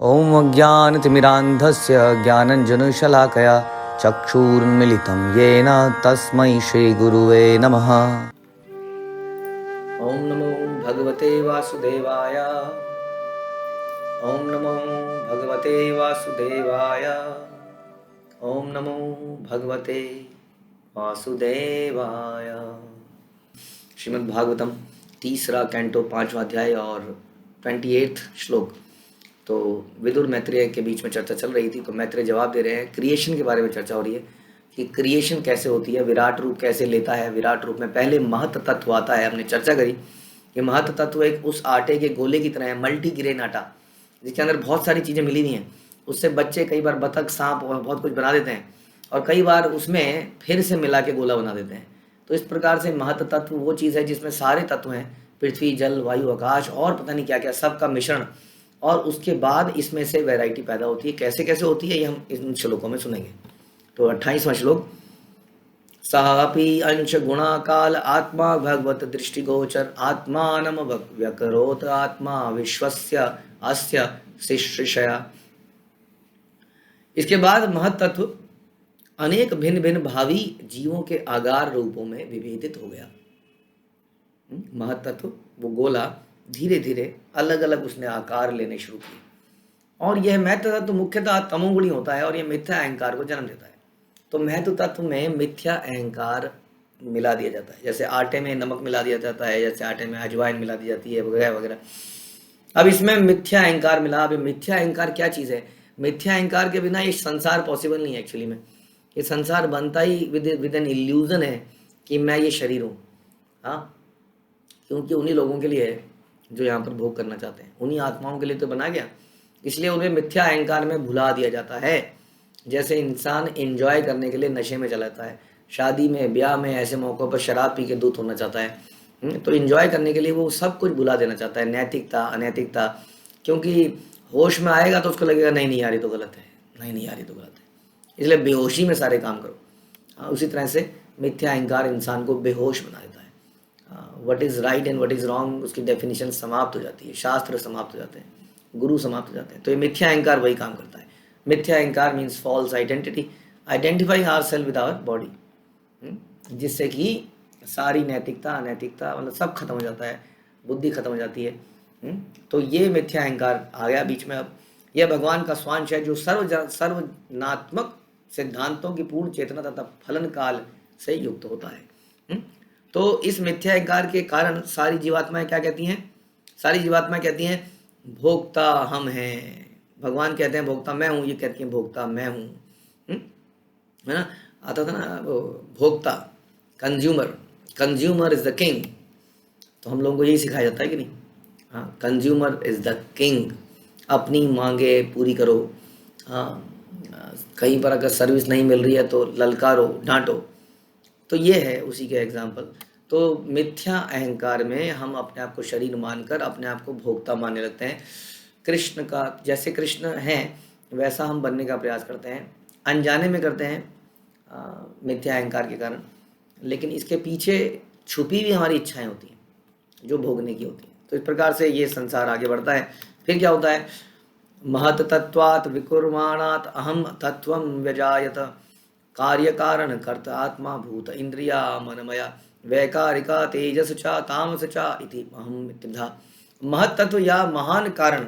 ॐ अज्ञानतिमिरान्धस्य ज्ञानञ्जनशलाकया चक्षुरुन्मिलितं येन तस्मै श्रीगुरुवे नमः। ॐ नमो भगवते वासुदेवाय। ॐ नमो भगवते वासुदेवाय। ॐ नमो भगवते वासुदेवाय। श्रीमद् भागवतम तीसरा कैंटो 5वां अध्याय और 28वां श्लोक। तो विदुर मैत्रेय के बीच में चर्चा चल रही थी, तो मैत्रेय जवाब दे रहे हैं। क्रिएशन के बारे में चर्चा हो रही है कि क्रिएशन कैसे होती है, विराट रूप कैसे लेता है। विराट रूप में पहले महत तत्व आता है। हमने चर्चा करी कि महत तत्व एक उस आटे के गोले की तरह है, मल्टीग्रेन आटा, जिसके अंदर बहुत सारी चीज़ें मिली हुई हैं। उससे बच्चे कई बार बतख, सांप और बहुत कुछ बना देते हैं, और कई बार उसमें फिर से मिला के गोला बना देते हैं। तो इस प्रकार से महत तत्व वो चीज़ है जिसमें सारे तत्व हैं, पृथ्वी, जल, वायु, आकाश और पता नहीं क्या क्या, सबका मिश्रण, और उसके बाद इसमें से वैरायटी पैदा होती है। कैसे कैसे होती है ये हम इन श्लोकों में सुनेंगे। तो 28वां श्लोक। सापि अंश गुणा काल आत्मा भगवत दृष्टिगोचर आत्मानम व्यकरोत आत्मा विश्वस्य अस्य शिष्यया। इसके बाद महत्तत्व अनेक भिन्न भिन्न भावी जीवों के आगार रूपों में विभेदित हो गया। महत्तत्व वो गोला धीरे धीरे अलग अलग उसने आकार लेने शुरू किए, और यह महत्व तत्व मुख्यतः तमोगुणी होता है और यह मिथ्या अहंकार को जन्म देता है। तो महत्व तत्व में मिथ्या अहंकार मिला दिया जाता है, जैसे आटे में नमक मिला दिया जाता है, जैसे आटे में अजवाइन मिला दी जाती है, वगैरह वगैरह। अब इसमें मिथ्या अहंकार मिला। अब मिथ्या अहंकार क्या चीज़ है? मिथ्या अहंकार के बिना ये संसार पॉसिबल नहीं है। एक्चुअली में ये संसार बनता ही विद एन इल्यूजन है कि मैं ये शरीर हूँ। हाँ, क्योंकि उन्हीं लोगों के लिए है जो यहाँ पर भोग करना चाहते हैं, उन्हीं आत्माओं के लिए तो बना गया, इसलिए उन्हें मिथ्या अहंकार में भुला दिया जाता है। जैसे इंसान एंजॉय करने के लिए नशे में चला जाता है, शादी में, ब्याह में, ऐसे मौक़ों पर शराब पी के दूध होना चाहता है। तो एंजॉय करने के लिए वो सब कुछ भुला देना चाहता है, नैतिकता, अनैतिकता, क्योंकि होश में आएगा तो उसको लगेगा नहीं नहीं यार ये तो गलत है, नहीं नहीं यार ये तो गलत है, इसलिए बेहोशी में सारे काम करो। उसी तरह से मिथ्या अहंकार इंसान को बेहोश बना देता है। What is right and what is wrong, उसकी डेफिनेशन समाप्त हो जाती है, शास्त्र समाप्त हो जाते हैं, गुरु समाप्त हो जाते हैं। तो ये मिथ्या अहंकार वही काम करता है। मिथ्या अहंकार means false identity, identifying ourselves with our body, जिससे कि सारी नैतिकता, अनैतिकता, मतलब सब खत्म हो जाता है, बुद्धि खत्म हो जाती है। तो ये मिथ्या अहंकार आ गया बीच में। अब यह भगवान का स्वांश है जो सर्वनात्मक सिद्धांतों की पूर्ण चेतना तथा फलन काल से युक्त होता है। तो इस मिथ्या अहंकार के कारण सारी जीवात्माएं क्या कहती हैं? सारी जीवात्माएं कहती हैं भोक्ता हम हैं। भगवान कहते हैं भोक्ता मैं हूँ, ये कहती हैं भोक्ता मैं हूँ। है ना, आता था ना वो भोक्ता, consumer, consumer is the king. तो हम लोगों को यही सिखाया जाता है कि नहीं? हाँ, कंज्यूमर इज द किंग। अपनी मांगे पूरी करो। हाँ, कहीं पर अगर सर्विस नहीं मिल रही है तो ललकारो, डांटो। तो ये है उसी के एग्जाम्पल। तो मिथ्या अहंकार में हम अपने आप को शरीर मानकर अपने आप को भोक्ता मानने लगते हैं। कृष्ण का, जैसे कृष्ण हैं वैसा हम बनने का प्रयास करते हैं, अनजाने में करते हैं मिथ्या अहंकार के कारण। लेकिन इसके पीछे छुपी भी हमारी इच्छाएं होती हैं जो भोगने की होती हैं। तो इस प्रकार से ये संसार आगे बढ़ता है। फिर क्या होता है? महत तत्वात् विकुर्वाणात् अहम तत्वं व्यजायत कार्य कारण कर्ता आत्मा भूत इंद्रिया मनमया वैकारिका तेजस चा तामस चा इति अहम त्रिधा। महत तत्व या महान कारण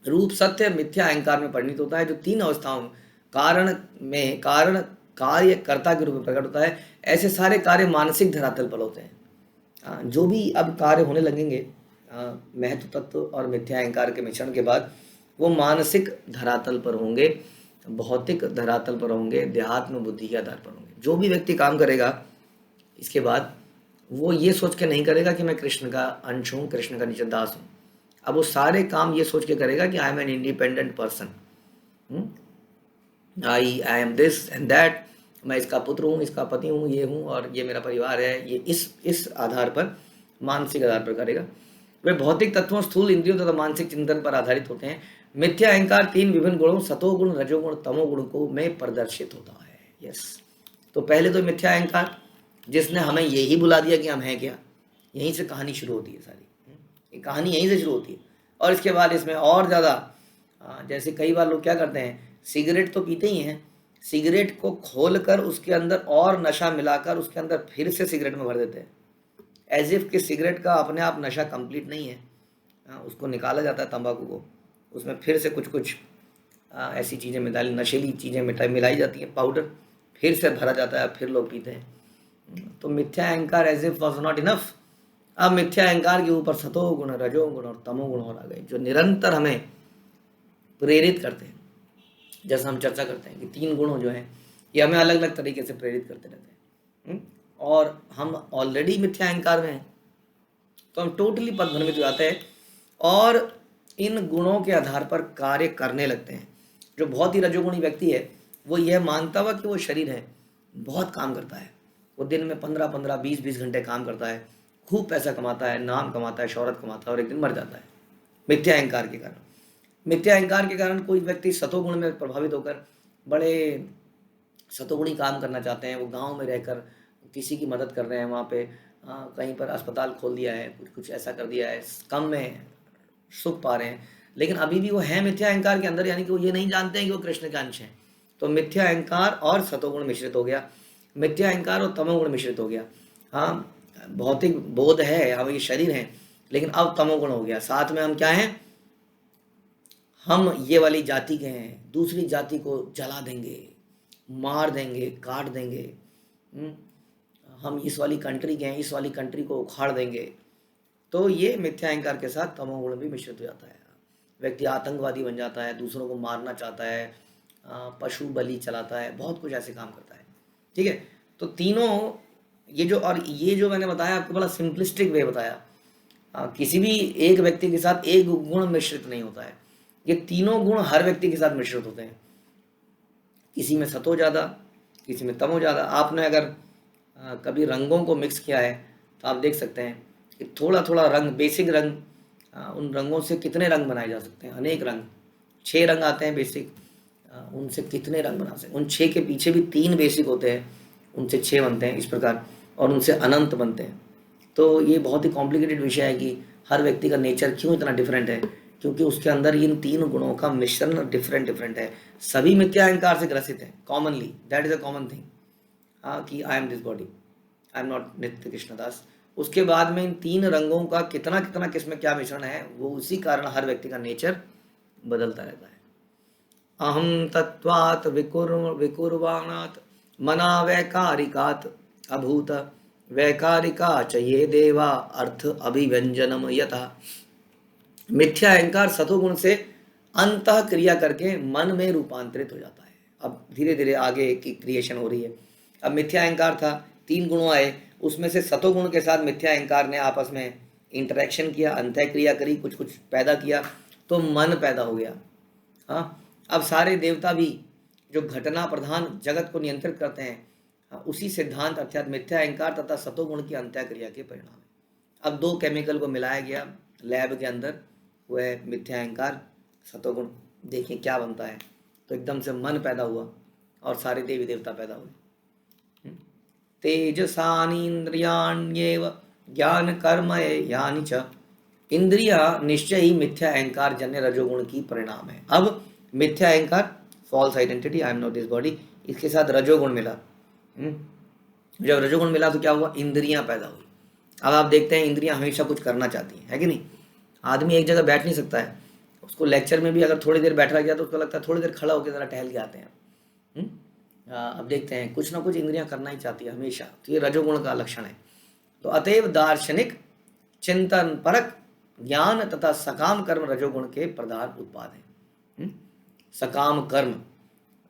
रूप सत्य मिथ्या अहंकार में परिणित होता है, जो तीन अवस्थाओं कारण में कारण कार्य कर्ता के रूप में प्रकट होता है। ऐसे सारे कार्य मानसिक धरातल पर होते हैं। जो भी अब कार्य होने लगेंगे महत्व तत्व और मिथ्या अहंकार के मिश्रण के बाद, वो मानसिक धरातल पर होंगे, भौतिक धरातल पर होंगे, देहात्म बुद्धि के आधार पर होंगे। जो भी व्यक्ति काम करेगा इसके बाद वो ये सोच के नहीं करेगा कि मैं कृष्ण का अंश हूँ, कृष्ण का निज दास हूँ। अब वो सारे काम ये सोच के करेगा कि I M an independent person, I am this and that, मैं इसका पुत्र हूँ, इसका पति हूँ, ये हूँ और ये मेरा परिवार है। ये इस आधार पर, मानसिक आधार पर करेगा। वे भौतिक तत्वों, स्थूल इंद्रियों तथा मानसिक चिंतन पर आधारित होते हैं। मिथ्या अहंकार तीन विभिन्न गुणों सतोगुण, रजोगुण, तमोगुण को में प्रदर्शित होता है। यस, तो पहले तो मिथ्या अहंकार जिसने हमें यही बुला दिया कि हम हैं क्या। यहीं से कहानी शुरू होती है सारी, ये कहानी यहीं से शुरू होती है। और इसके बाद इसमें और ज़्यादा जैसे कई बार लोग क्या करते हैं, सिगरेट तो पीते ही हैं, सिगरेट को खोलकर उसके अंदर और नशा मिलाकर उसके अंदर फिर से सिगरेट में भर देते हैं, एज इफ कि सिगरेट का अपने आप नशा कंप्लीट नहीं है। उसको निकाला जाता है तंबाकू को, उसमें फिर से कुछ कुछ ऐसी चीज़ें मिलाई, नशीली चीज़ें मिलाई जाती हैं, पाउडर, फिर से भरा जाता है, फिर लोग पीते हैं। तो मिथ्या अहंकार as if was not enough, अब मिथ्या अहंकार के ऊपर सतोगुण, रजोगुण और तमोगुण और आ गए, जो निरंतर हमें प्रेरित करते हैं। जैसा हम चर्चा करते हैं कि 3 गुण जो हैं ये हमें अलग अलग तरीके से प्रेरित करते रहते हैं, और हम ऑलरेडी मिथ्या अहंकार में हैं, तो हम टोटली पथभ्रमित हो जाते हैं और इन गुणों के आधार पर कार्य करने लगते हैं। जो बहुत ही रजोगुणी व्यक्ति है वो यह मानता हुआ कि वो शरीर है, बहुत काम करता है, वो दिन में 15-15, 20-20 घंटे काम करता है, खूब पैसा कमाता है, नाम कमाता है, शोहरत कमाता है, और एक दिन मर जाता है मिथ्या अहंकार के कारण। मिथ्या अहंकार के कारण कोई व्यक्ति सतोगुण में प्रभावित होकर बड़े सतोगुणी काम करना चाहते हैं, वो गांव में रहकर किसी की मदद कर रहे हैं, वहाँ पे कहीं पर अस्पताल खोल दिया है, कुछ कुछ ऐसा कर दिया है, कम में सुख पा रहे हैं, लेकिन अभी भी वो है मिथ्या अहंकार के अंदर, यानी कि वो ये नहीं जानते हैं कि वो कृष्ण का अंश है। तो मिथ्या अहंकार और सतोगुण मिश्रित हो गया, मिथ्या अहंकार और तमोगुण मिश्रित हो गया। हाँ, भौतिक बोध है, हम ये शरीर हैं, लेकिन अब तमोगुण हो गया, साथ में हम क्या हैं, हम ये वाली जाति के हैं, दूसरी जाति को जला देंगे, मार देंगे, काट देंगे, हम इस वाली कंट्री के हैं, इस वाली कंट्री को उखाड़ देंगे। तो ये मिथ्या अहंकार के साथ तमोगुण भी मिश्रित हो जाता है। व्यक्ति आतंकवादी बन जाता है, दूसरों को मारना चाहता है, पशु बलि चलाता है, बहुत कुछ ऐसे काम करता है। ठीक है, तो तीनों ये जो मैंने बताया आपको बड़ा सिंपलिस्टिक वे बताया, किसी भी एक व्यक्ति के साथ एक गुण मिश्रित नहीं होता है, ये तीनों गुण हर व्यक्ति के साथ मिश्रित होते हैं। किसी में सतो ज़्यादा, किसी में तमो ज़्यादा। आपने अगर कभी रंगों को मिक्स किया है तो आप देख सकते हैं कि थोड़ा थोड़ा रंग, बेसिक रंग, उन रंगों से कितने रंग बनाए जा सकते हैं, अनेक रंग, 6 रंग आते हैं बेसिक, उनसे कितने रंग बना सकते हैं। उन 6 के पीछे भी 3 बेसिक होते हैं, उनसे 6 बनते हैं इस प्रकार, और उनसे अनंत बनते हैं। तो ये बहुत ही कॉम्प्लिकेटेड विषय है कि हर व्यक्ति का नेचर क्यों इतना डिफरेंट है, क्योंकि उसके अंदर इन 3 गुणों का मिश्रण डिफरेंट है। सभी मिथ्या अहंकार से ग्रसित हैं commonly, that is a common thing, कि I am this body, I am not नित्य कृष्णदास। उसके बाद में इन 3 रंगों का कितना कितना किसमें क्या मिश्रण है, वो उसी कारण हर व्यक्ति का नेचर बदलता रहता है। अहम तत्वात् विकुर्वाणात् मना वैकारिकात् अभूत वैकारिका च ये देवा अर्थ अभिव्यंजनम यथा। मिथ्या अहंकार सतोगुण से अंतः क्रिया करके मन में रूपांतरित हो जाता है। अब धीरे धीरे आगे की क्रिएशन हो रही है। अब मिथ्या अहंकार था, 3 गुण आए, उसमें से सतोगुण के साथ मिथ्या अहंकार ने आपस में इंटरेक्शन किया, अंतः क्रिया करी, कुछ कुछ पैदा किया, तो मन पैदा हो गया। हाँ, अब सारे देवता भी जो घटना प्रधान जगत को नियंत्रित करते हैं, उसी सिद्धांत अर्थात मिथ्या अहंकार तथा सतोगुण की अंतः क्रिया के परिणाम है। अब 2 केमिकल को मिलाया गया लैब के अंदर, वह है मिथ्या अहंकार, सतोगुण, देखिए क्या बनता है। तो एकदम से मन पैदा हुआ और सारे देवी देवता पैदा हुए। तेजसानीन्द्रियाण्येव ज्ञान कर्म यानी च, इंद्रिया निश्चय ही मिथ्या अहंकार जन्य रजोगुण की परिणाम है। अब मिथ्या अहंकार, false identity, I am not this body, इसके साथ रजोगुण मिला। जब रजोगुण मिला तो क्या हुआ, इंद्रियां पैदा हुई। अब आप देखते हैं इंद्रियां हमेशा कुछ करना चाहती हैं, है कि नहीं। आदमी एक जगह बैठ नहीं सकता है, उसको लेक्चर में भी अगर थोड़ी देर बैठ रहा गया तो उसको लगता है थोड़ी देर खड़ा होकर ज़रा टहल के आते हैं। अब देखते हैं कुछ ना कुछ इंद्रियां करना ही चाहती है हमेशा, तो ये रजोगुण का लक्षण है। तो अतएव दार्शनिक चिंतन परक ज्ञान तथा सकाम कर्म रजोगुण के प्रधान उत्पाद है। सकाम कर्म,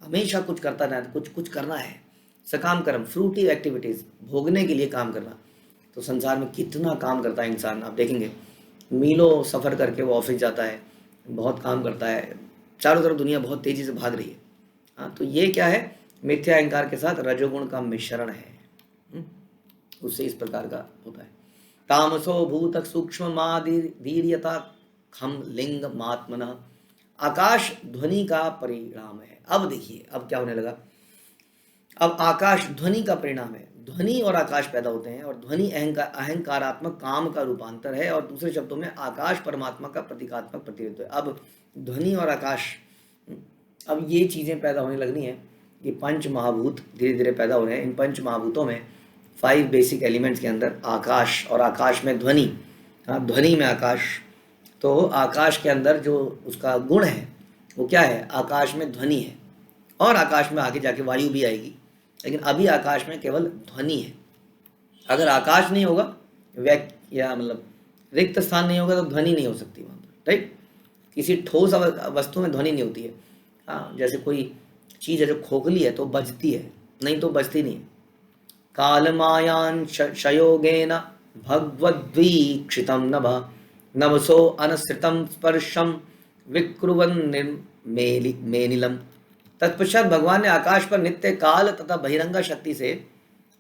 हमेशा कुछ करता रहना, कुछ कुछ करना है। सकाम कर्म, फ्रूटी एक्टिविटीज, भोगने के लिए काम करना। तो संसार में कितना काम करता है इंसान, आप देखेंगे मीलों सफ़र करके वो ऑफिस जाता है, बहुत काम करता है, चारों तरफ दुनिया बहुत तेज़ी से भाग रही है। हाँ, तो ये क्या है, मिथ्या अहंकार के साथ रजोगुण का मिश्रण है, उससे इस प्रकार का होता है। तामसो भूत सूक्ष्म माधीर्यता खम लिंग मात्मन, आकाश ध्वनि का परिणाम है। अब देखिए अब क्या होने लगा, अब आकाश ध्वनि का परिणाम है। ध्वनि और आकाश पैदा होते हैं, और ध्वनि अहंकारात्मक काम का रूपांतर है, और दूसरे शब्दों में आकाश परमात्मा का प्रतीकात्मक प्रतिनिधित्व है। अब ध्वनि और आकाश। अब ये चीज़ें पैदा होने लगनी है, ये पंच महाभूत धीरे धीरे पैदा हो रहे हैं। इन पंच महाभूतों में 5 बेसिक एलिमेंट्स के अंदर आकाश, और आकाश में ध्वनि, हाँ ध्वनि में आकाश। तो आकाश के अंदर जो उसका गुण है वो क्या है, आकाश में ध्वनि है, और आकाश में आगे जाके वायु भी आएगी, लेकिन अभी आकाश में केवल ध्वनि है। अगर आकाश नहीं होगा, या मतलब रिक्त स्थान नहीं होगा, तो ध्वनि नहीं हो सकती वहाँ पर, राइट। किसी ठोस वस्तु में ध्वनि नहीं होती है। हाँ, जैसे कोई चीज़ है जो खोखली है तो बजती है, नहीं तो बजती नहीं है। कालमायान शयोगेन भगवद्वीक्षितं नभ नभसो अनसृतं स्पर्शम विक्रुवन् मेनिलम। तत्पश्चात भगवान ने आकाश पर नित्य काल तथा बहिरंगा शक्ति से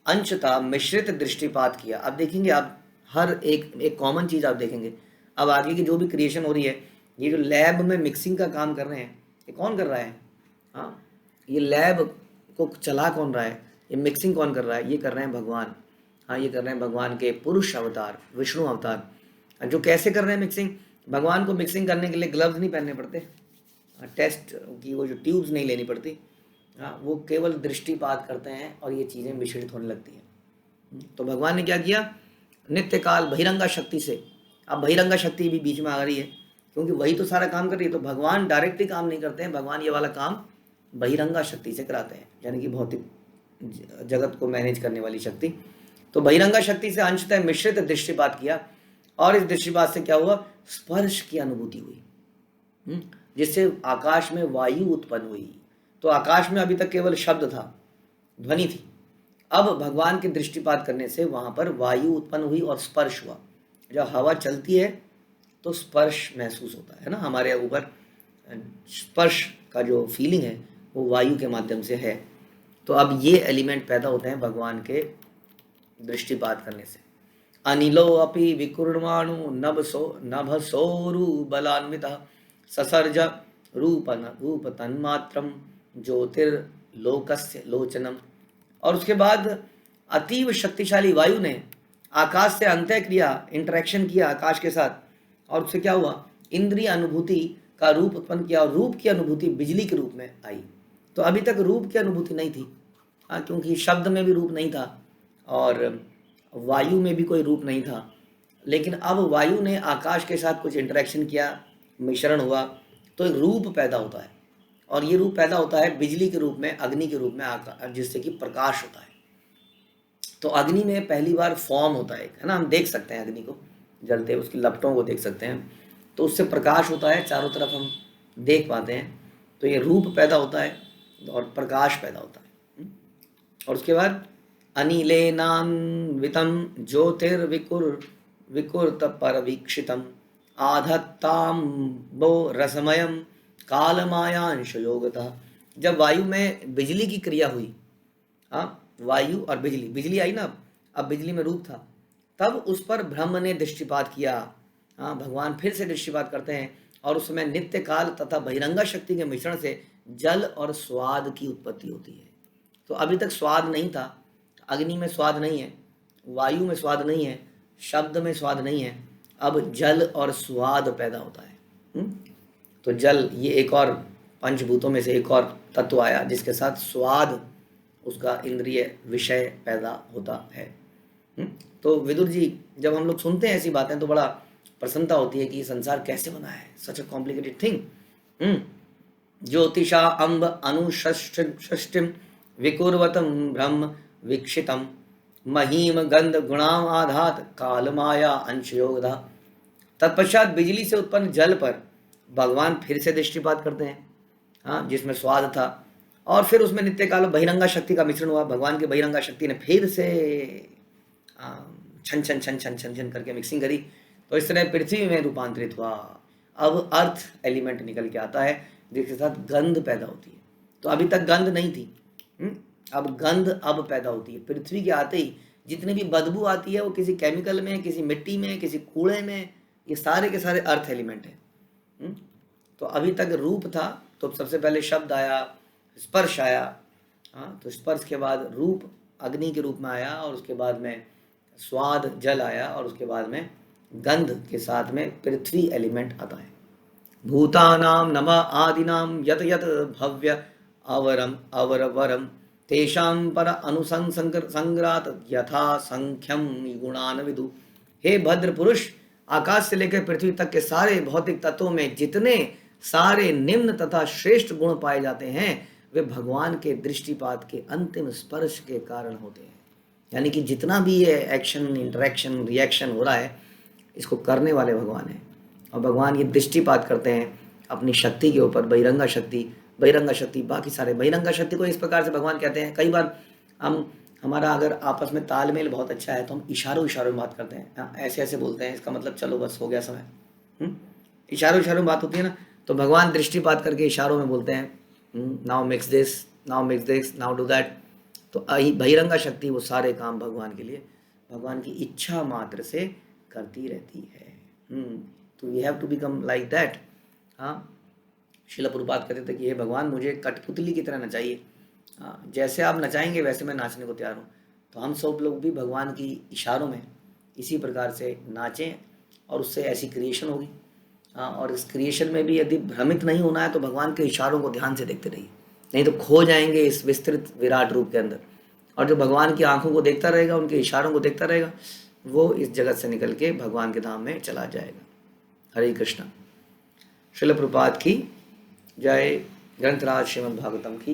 अंशतः मिश्रित दृष्टिपात किया। अब देखेंगे आप, हर एक कॉमन चीज़ आप देखेंगे। अब आगे की जो भी क्रिएशन हो रही है, ये जो लैब में मिक्सिंग का काम कर रहे हैं, ये कौन कर रहा है? हाँ, ये लैब को चला कौन रहा है, ये मिक्सिंग कौन कर रहा है? ये कर रहे हैं भगवान। हाँ, ये कर रहे हैं भगवान के पुरुष अवतार, विष्णु अवतार। जो कैसे कर रहे हैं मिक्सिंग? भगवान को मिक्सिंग करने के लिए ग्लव्स नहीं पहनने पड़ते, टेस्ट की वो जो ट्यूब्स नहीं लेनी पड़ती। हाँ, वो केवल दृष्टिपात करते हैं और ये चीज़ें मिश्रित होने लगती हैं। तो भगवान ने क्या किया? नित्य काल बहिरंगा शक्ति से। अब बहिरंगा शक्ति भी बीच में आ रही है, क्योंकि वही तो सारा काम कर रही है। तो भगवान डायरेक्टली काम नहीं करते हैं, भगवान ये वाला काम बहिरंगा शक्ति से कराते हैं, यानी कि भौतिक जगत को मैनेज करने वाली शक्ति। तो बहिरंगा शक्ति से अंशतः मिश्रित दृष्टिपात किया, और इस दृष्टिपात से क्या हुआ? स्पर्श की अनुभूति हुई, जिससे आकाश में वायु उत्पन्न हुई। तो आकाश में अभी तक केवल शब्द था, ध्वनि थी। अब भगवान के दृष्टिपात करने से वहां पर वायु उत्पन्न हुई और स्पर्श हुआ। जब हवा चलती है तो स्पर्श महसूस होता है ना हमारे ऊपर। स्पर्श का जो फीलिंग है वो वायु के माध्यम से है। तो अब ये एलिमेंट पैदा होते हैं भगवान के दृष्टिपात करने से। अनिलो अपि विकुर्माणु नभसोरु बलान्वितः ससर्ज रूप तन्मात्रम ज्योतिर्लोकस्य लोचनम। और उसके बाद अतीव शक्तिशाली वायु ने आकाश से अंतः क्रिया, इंटरेक्शन किया आकाश के साथ, और उससे क्या हुआ? इंद्रिय अनुभूति का रूप उत्पन्न किया, और रूप की अनुभूति बिजली के रूप में आई। तो अभी तक रूप की अनुभूति नहीं थी, हाँ, क्योंकि शब्द में भी रूप नहीं था और वायु में भी कोई रूप नहीं था। लेकिन अब वायु ने आकाश के साथ कुछ इंटरेक्शन किया, मिश्रण हुआ, तो एक रूप पैदा होता है, और ये रूप पैदा होता है बिजली के रूप में, अग्नि के रूप में, जिससे कि प्रकाश होता है। तो अग्नि में पहली बार फॉर्म होता है ना, हम देख सकते हैं अग्नि को जलते, उसकी लपटों को देख सकते हैं, तो उससे प्रकाश होता है, चारों तरफ हम देख पाते हैं। तो ये रूप पैदा होता है और प्रकाश पैदा होता है। और उसके बाद अनिलेनान्वितं ज्योतिर्विकुर्त परवीक्षितम् आधत्ताम्बो रसमयम कालमायांश योगतः। जब वायु में बिजली की क्रिया हुई, हाँ, वायु और बिजली आई ना, अब बिजली में रूप था, तब उस पर ब्रह्म ने दृष्टिपात किया। हाँ, भगवान फिर से दृष्टिपात करते हैं, और उस समय नित्य काल तथा बहिरंगा शक्ति के मिश्रण से जल और स्वाद की उत्पत्ति होती है। तो अभी तक स्वाद नहीं था, अग्नि में स्वाद नहीं है, वायु में स्वाद नहीं है, शब्द में स्वाद नहीं है, अब जल और स्वाद पैदा होता है। तो जल, ये एक और पंचभूतों में से एक और तत्व आया जिसके साथ स्वाद, उसका इंद्रिय विषय पैदा होता है। तो विदुर जी, जब हम लोग सुनते हैं ऐसी बातें तो बड़ा प्रसन्नता होती है कि संसार कैसे बना है, सच अ कॉम्प्लिकेटेड थिंग। ज्योतिषा अम्ब अनुषष्टिम विकुर्वतम ब्रह्म वीक्षितम महीम गंध गुणाम आधात काल माया अंश योगधा। तत्पश्चात बिजली से उत्पन्न जल पर भगवान फिर से दृष्टिपात करते हैं, हाँ, जिसमें स्वाद था, और फिर उसमें नित्य काल बहिरंगा शक्ति का मिश्रण हुआ। भगवान की बहिरंगा शक्ति ने फिर से छन छन छन छन छन छन करके मिक्सिंग करी, तो इस तरह पृथ्वी में रूपांतरित हुआ। अब अर्थ एलिमेंट निकल के आता है, जिसके साथ गंध पैदा होती है। तो अभी तक गंध नहीं थी, अब गंध अब पैदा होती है। पृथ्वी के आते ही जितनी भी बदबू आती है वो किसी केमिकल में, किसी मिट्टी में, किसी कूड़े में, ये सारे के सारे अर्थ एलिमेंट हैं। तो अभी तक रूप था, तो सबसे पहले शब्द आया, स्पर्श आया, हाँ, तो स्पर्श के बाद रूप अग्नि के रूप में आया, और उसके बाद में स्वाद जल आया, और उसके बाद में गंध के साथ में पृथ्वी एलिमेंट आता है। भूतानां नम आदिनां यत यत भव्य अवरम अवरवरम तेषां पर अनुसंग्रात यथा संख्यम गुणान विदु। हे भद्र पुरुष, आकाश से लेकर पृथ्वी तक के सारे भौतिक तत्वों में जितने सारे निम्न तथा श्रेष्ठ गुण पाए जाते हैं वे भगवान के दृष्टिपात के अंतिम स्पर्श के कारण होते हैं। यानी कि जितना भी ये एक्शन, इंटरेक्शन, रिएक्शन हो रहा है, इसको करने वाले भगवान हैं। और भगवान ये दृष्टिपात करते हैं अपनी शक्ति के ऊपर, बहिरंगा शक्ति, बाकी सारे बहिरंगा शक्ति को इस प्रकार से भगवान कहते हैं। कई बार हमारा अगर आपस में तालमेल बहुत अच्छा है तो हम इशारों में बात करते हैं, ऐसे ऐसे बोलते हैं, इसका मतलब चलो बस हो गया समय। इशारों में बात होती है ना, तो भगवान दृष्टिपात करके इशारों में बोलते हैं, now mix this, now do that. तो बहिरंगा शक्ति वो सारे काम भगवान के लिए, भगवान की इच्छा मात्र से करती रहती है। तो we have to become like that. हाँ, शिला प्रभुपाद कहते थे कि हे भगवान, मुझे कठपुतली की तरह नचाइए, जैसे आप नचाएंगे वैसे मैं नाचने को तैयार हूँ। तो हम सब लोग भी भगवान की इशारों में इसी प्रकार से नाचें और उससे ऐसी क्रिएशन होगी। और इस क्रिएशन में भी यदि भ्रमित नहीं होना है तो भगवान के इशारों को ध्यान से देखते रहिए, नहीं तो खो जाएंगे इस विस्तृत विराट रूप के अंदर। और जो भगवान की आंखों को देखता रहेगा, उनके इशारों को देखता रहेगा, वो इस जगत से निकल के भगवान के धाम में चला जाएगा। हरे कृष्णा। शिल प्रभुपाद की जय। ग्रंथराज श्रीमद् भागवतम की